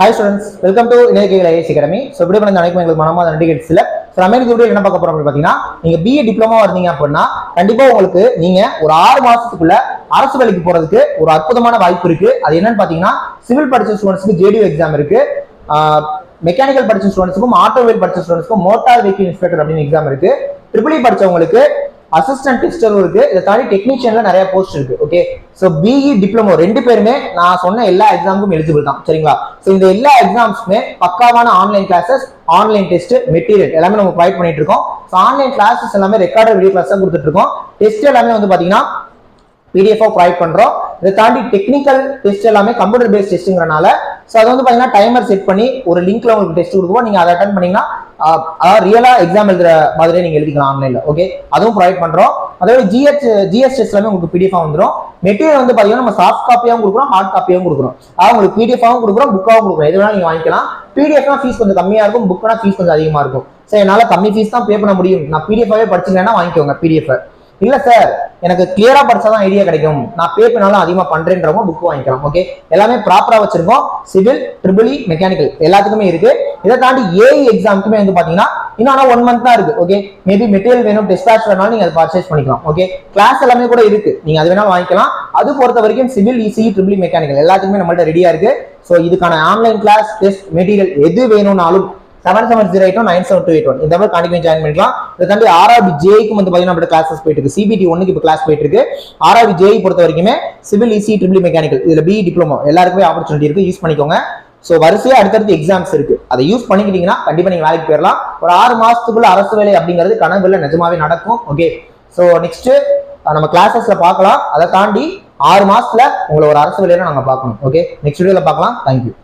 Hi students, welcome to இணையகைகள் IAS academy. So இப்படி பண்ண அனைக்கும் எங்களுக்கு மனமாக நன்றி கேட்ஸில் ஸோ நம்ம இந்த என்ன பார்க்க போறோம் அப்படின்னு பார்த்தீங்கன்னா, நீங்க பிஏ டிப்ளமோ இருந்தீங்க அப்படின்னா கண்டிப்பா உங்களுக்கு நீங்க ஒரு 6 மாசத்துக்குள்ள அரசு வேலைக்கு போறதுக்கு ஒரு அற்புதமான வாய்ப்பு இருக்கு. அது என்னன்னு பார்த்தீங்கன்னா, சிவில் படிச்ச ஸ்டூடெண்ட்ஸ்க்கு ஜேடியூ எக்ஸாம் இருக்கு, மெக்கானிக்கல் படிச்ச ஸ்டூடெண்ட்ஸ்க்கும் ஆட்டோமொபைல் படிச்ச ஸ்டூடெண்ட்ஸ்க்கும் மோட்டார் வெஹிக்கிள் இன்ஸ்பெக்டர் அப்படின்னு எக்ஸாம் இருக்கு. ட்ரிபிள் இ படிச்சவங்களுக்கு அசிஸ்டன்ட் டெஸ்டரும் இருக்கு. இதை தாண்டி டெக்னீஷியன்ல நிறைய போஸ்ட் இருக்கு. ஓகே, சோ பிஇ டிப்ளமோ ரெண்டு பேருமே நான் சொன்ன எல்லா எக்ஸாமுக்கும் எலிஜிபிள் தான். சரிங்களா? சோ இந்த எல்லா எக்ஸாம்ஸ்க்குமே பக்காவான online classes, online test, material எல்லாமே நம்ம ப்ரொவைட் பண்ணிட்டு இருக்கோம். ஸோ ஆன்லைன் கிளாஸஸ் எல்லாமே ரெக்கார்டட் வீடியோ கிளாஸ் தான் கொடுத்துட்டு இருக்கோம். டெஸ்ட் எல்லாமே வந்து பாத்தீங்கன்னா பிடிஎஃப் ப்ரொவைட் பண்றோம். இதை தாண்டி டெக்னிக்கல் டெஸ்ட் எல்லாமே கம்ப்யூட்டர் பேஸ்ட் டெஸ்ட்ங்கறனால ஸோ அது வந்து பாத்தீங்கன்னா டைமர் செட் பண்ணி ஒரு லிங்க்ல உங்களுக்கு டெஸ்ட் கொடுக்குவோம். நீங்க அதை அட்டன் பண்ணீங்கன்னா அதாவது ரியலா எக்ஸாம் எழுதுற மாதிரியே நீங்க எழுதிக்கலாம் ஆன்லைன்ல. ஓகே, அதுவும் ப்ரொவைட் பண்றோம். அதோட ஜிஎஸ் டெஸ்ட் எல்லாமே உங்களுக்கு பிடிஎஃப் வந்துடும். மெட்டீரியல் வந்து பாத்தீங்கன்னா நம்ம சாஃப்ட் காப்பியாவும் கொடுக்குறோம், ஹார்ட் காப்பியாவும் கொடுக்குறோம். அதாவது உங்களுக்கு பிடிஎஃபாவும் கொடுக்குறோம், புக்காவும் கொடுக்குறோம். எது வேணாலும் நீங்க வாங்கிக்கலாம். பிடிஎஃப்னா ஃபீஸ் கொஞ்சம் கம்மியா இருக்கும், புக்னா ஃபீஸ் கொஞ்சம் அதிகமா இருக்கும். சரி, என்னால கம்மி ஃபீஸ் தான் பே பண்ண முடியும், நான் பிடிஎஃபாவே படிச்சுங்கன்னா வாங்கிக்கோங்க பிடிஎஃப். இல்ல சார், எனக்கு கிளியரா படிச்சாதான் ஐடியா கிடைக்கும், நான் பே பண்ணாலும் அதிகமா பண்றேன்றவங்க புக் வாங்கிக்கலாம். ஓகே, எல்லாமே ப்ராப்பரா வச்சிருக்கோம். சிவில், ட்ரிபிள் இ, மெக்கானிக்கல் எல்லாத்துக்குமே இருக்கு. இதை தாண்டி ஏஐ எக்ஸாமுக்குமே வந்து பாத்தீங்கன்னா இன்னும் 1 மந்த் தான் இருக்கு. ஓகே, மேபி மெட்டீரியல் வேணும், டெஸ்ட் பேட்ச் வேணாலும் நீங்க அதை பர்ச்சேஸ் பண்ணிக்கலாம். ஓகே, கிளாஸ் எல்லாமே கூட இருக்கு, நீங்க அது வேணாலும் வாங்கிக்கலாம். அது பொறுத்த வரைக்கும் civil, EC, triple E, mechanical எல்லாத்துக்குமே நம்மள்ட்ட ரெடியா இருக்கு. ஸோ இதுக்கான ஆன்லைன் கிளாஸ், டெஸ்ட், மெட்டீரியல் எது வேணும்னாலும் 7708 இந்த மாதிரி கான்டாக்ட் ஜாயின் பண்ணிக்கலாம். இதை தாண்டி ஆர்ஆர்பி ஜேக்கு வந்து பாத்தீங்கன்னா கிளாஸஸ் போயிட்டு இருக்கு. சிபிடி 1க்கு இப்போ கிளாஸ் போயிட்டு இருக்கு. ஆர்ஆர்பி ஜேஇ பொறுத்த வரைக்குமே civil, EC, triple E, mechanical இதுல பிஇ டிப்ளமோ எல்லாருக்குமே ஆப்பர்ச்சுனிட்டி இருக்கு, யூஸ் பண்ணிக்கோங்க. ஸோ வரிசையா அடுத்தடுத்து எக்ஸாம்ஸ் இருக்கு, அதை யூஸ் பண்ணிக்கிட்டீங்கன்னா கண்டிப்பா நீங்க வேலைக்கு போயிடலாம். ஒரு 6 மாசத்துக்குள்ள அரசு வேலை அப்படிங்கிறது கனவுல நிஜமாவே நடக்கும். ஓகே, ஸோ நெக்ஸ்ட் நம்ம கிளாஸஸ்ல பார்க்கலாம். அதை தாண்டி 6 மாசத்துல உங்களை ஒரு அரசு வேலையில நாங்க பார்க்கணும். ஓகே, நெக்ஸ்ட் வீடியோல பார்க்கலாம். தேங்க்யூ.